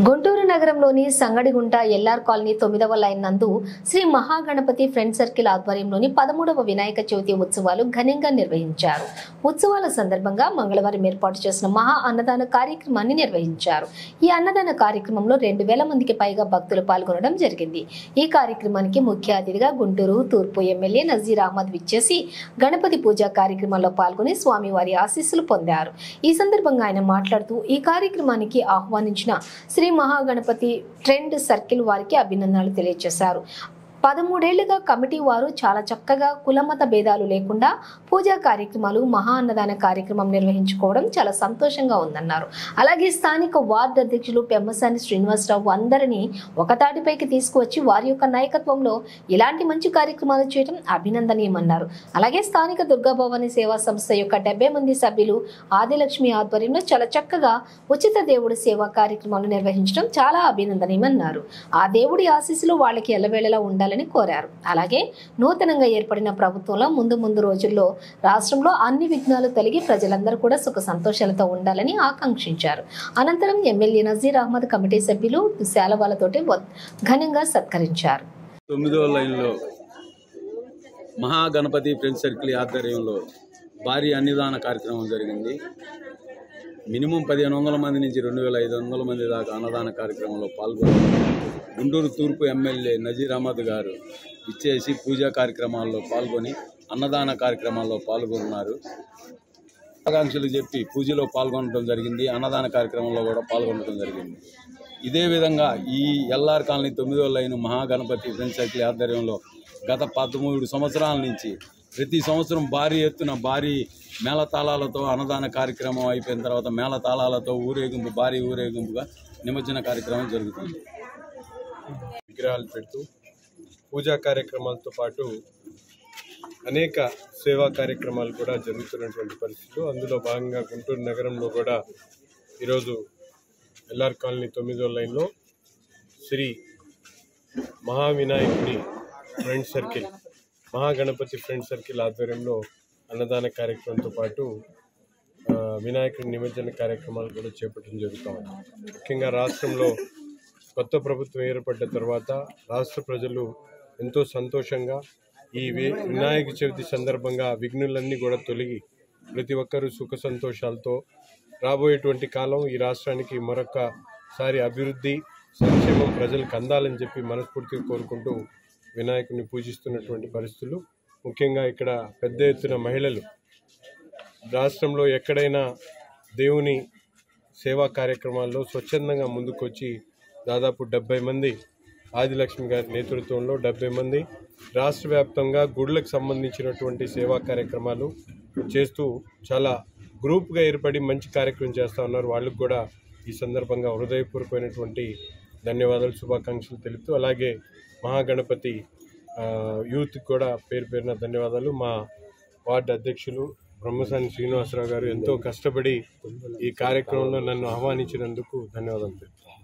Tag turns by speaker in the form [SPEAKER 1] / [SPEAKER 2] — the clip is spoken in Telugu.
[SPEAKER 1] గుంటూరు నగరంలోని సంగడిగుంట ఎల్ఆర్ కాలనీ 9వ లైన్ నందు శ్రీ మహాగణపతి ఫ్రెండ్ సర్కిల్ ఆధ్వర్యంలోని 13వ వినాయక చవితి ఉత్సవాలు ఘనంగా నిర్వహించారు. ఉత్సవాల సందర్భంగా మంగళవారం ఏర్పాటు చేసిన మహా అన్నదాన కార్యక్రమాన్ని నిర్వహించారు. ఈ అన్నదాన కార్యక్రమంలో 2000 మందికి పైగా భక్తులు పాల్గొనడం జరిగింది. ఈ కార్యక్రమానికి ముఖ్య అతిథిగా గుంటూరు తూర్పు ఎమ్మెల్యే నజీర్ అహ్మద్ విచ్చేసి గణపతి పూజా కార్యక్రమంలో పాల్గొని స్వామివారి ఆశీస్సులు పొందారు. ఈ సందర్భంగా ఆయన మాట్లాడుతూ ఈ కార్యక్రమానికి ఆహ్వానించిన శ్రీ మహాగణపతి ఫ్రెండ్ సర్కిల్ వారికి అభినందనలు తెలియజేశారు. 13 ఏళ్లుగా కమిటీ వారు చాలా చక్కగా కులమత భేదాలు లేకుండా పూజా కార్యక్రమాలు మహా అన్నదాన కార్యక్రమం నిర్వహించుకోవడం చాలా సంతోషంగా ఉందన్నారు. అలాగే స్థానిక వార్డు అధ్యక్షులు పెమ్మసాని శ్రీనివాసరావు అందరినీ ఒకతాటిపైకి తీసుకువచ్చి వారి యొక్క నాయకత్వంలో ఇలాంటి మంచి కార్యక్రమాలు చేయడం అభినందనీయమన్నారు. అలాగే స్థానిక దుర్గాభవాని సేవా సంస్థ యొక్క 70 మంది సభ్యులు ఆదిలక్ష్మి ఆధ్వర్యంలో చాలా చక్కగా ఉచిత దేవుడి సేవా కార్యక్రమాలు నిర్వహించడం చాలా అభినందనీయమన్నారు. ఆ దేవుడి ఆశీస్సులు వాళ్ళకి ఎల్లవేళలా ఉండాలి కోరారు. అలాగే నూతనంగా ఏర్పడిన ప్రభుత్వంలో ముందు రోజుల్లో రాష్ట్రంలో అన్ని విఘ్నాలు తొలగి ప్రజలందరూ కూడా సుఖ సంతోషాలతో ఉండాలని ఆకాంక్షించారు. అనంతరం ఎమ్మెల్యే నజీర్ అహ్మద్ కమిటీ సభ్యులు శాలువాలతోటి ఘనంగా సత్కరించారు.
[SPEAKER 2] 9వ లైన్లో మహాగణపతి ఫ్రెండ్ సర్కిల్ ఆధ్వర్యంలో భారీ అన్నదాన కార్యక్రమం జరిగింది. మినిమం 1500 మంది నుంచి 2500 మంది దాకా అన్నదాన కార్యక్రమంలో పాల్గొన్నారు. గుంటూరు తూర్పు ఎమ్మెల్యే నజీర్ అహ్మద్ గారు ఇచ్చేసి పూజా కార్యక్రమాల్లో పాల్గొని అన్నదాన కార్యక్రమాల్లో పాల్గొన్నారు. ఆకాంక్షలు చెప్పి పూజలో పాల్గొనడం జరిగింది. అన్నదాన కార్యక్రమంలో కూడా పాల్గొనడం జరిగింది. ఇదే విధంగా ఈ ఎల్ఆర్ కాలనీ 9వ లైన్ మహాగణపతి ఫ్రెండ్ సర్కిల్ ఆధ్వర్యంలో గత 13 సంవత్సరాల నుంచి ప్రతి సంవత్సరం భారీ ఎత్తున భారీ మేళతాళాలతో అన్నదాన కార్యక్రమం అయిపోయిన తర్వాత మేళతాళాలతో భారీ ఊరేగింపుగా నిమజ్జన కార్యక్రమం జరుగుతుంది.
[SPEAKER 3] విగ్రహాలు పెడుతూ పూజా కార్యక్రమాలతో పాటు అనేక సేవా కార్యక్రమాలు కూడా జరుగుతున్నటువంటి పరిస్థితులు. అందులో భాగంగా గుంటూరు నగరంలో కూడా ఈరోజు ఎల్ఆర్ కాలనీ 9వ లైన్లో శ్రీ మహావినాయకుని friend circle Mahaganapati friend circle ఆధ్వర్యంలో అన్నదాన కార్యక్రమంతో పాటు వినాయకుడి నిమజ్జన కార్యక్రమాలు కూడా చేపట్టడం జరుగుతాం. ముఖ్యంగా రాష్ట్రంలో కొత్త ప్రభుత్వం ఏర్పడ్డ తర్వాత రాష్ట్ర ప్రజలు ఎంతో సంతోషంగా ఈ వినాయక చవితి సందర్భంగా విఘ్నులన్నీ కూడా తొలగి ప్రతి ఒక్కరూ సుఖ సంతోషాలతో రాబోయేటువంటి కాలం ఈ రాష్ట్రానికి మరొకసారి అభివృద్ధి సంక్షేమం ప్రజలకు అందాలని చెప్పి మనస్ఫూర్తిగా కోరుకుంటూ వినాయకుడిని పూజిస్తున్నటువంటి పరిస్థితులు. ముఖ్యంగా ఇక్కడ పెద్ద ఎత్తున మహిళలు రాష్ట్రంలో ఎక్కడైనా దేవుని సేవా కార్యక్రమాల్లో స్వచ్ఛందంగా ముందుకొచ్చి దాదాపు 70 మంది ఆదిలక్ష్మి గారి నేతృత్వంలో 70 మంది రాష్ట్ర వ్యాప్తంగా గుడులకు సంబంధించినటువంటి సేవా కార్యక్రమాలు చేస్తూ చాలా గ్రూప్గా ఏర్పడి మంచి కార్యక్రమం చేస్తూ ఉన్నారు. వాళ్ళకు కూడా ఈ సందర్భంగా హృదయపూర్వకమైనటువంటి ధన్యవాదాలు శుభాకాంక్షలు తెలుపుతూ, అలాగే మహాగణపతి యూత్ కూడా పేరున ధన్యవాదాలు. మా వార్డు అధ్యక్షులు బ్రహ్మసాని శ్రీనివాసరావు గారు ఎంతో కష్టపడి ఈ కార్యక్రమంలో నన్ను ఆహ్వానించినందుకు ధన్యవాదాలు తెలుపుతాను.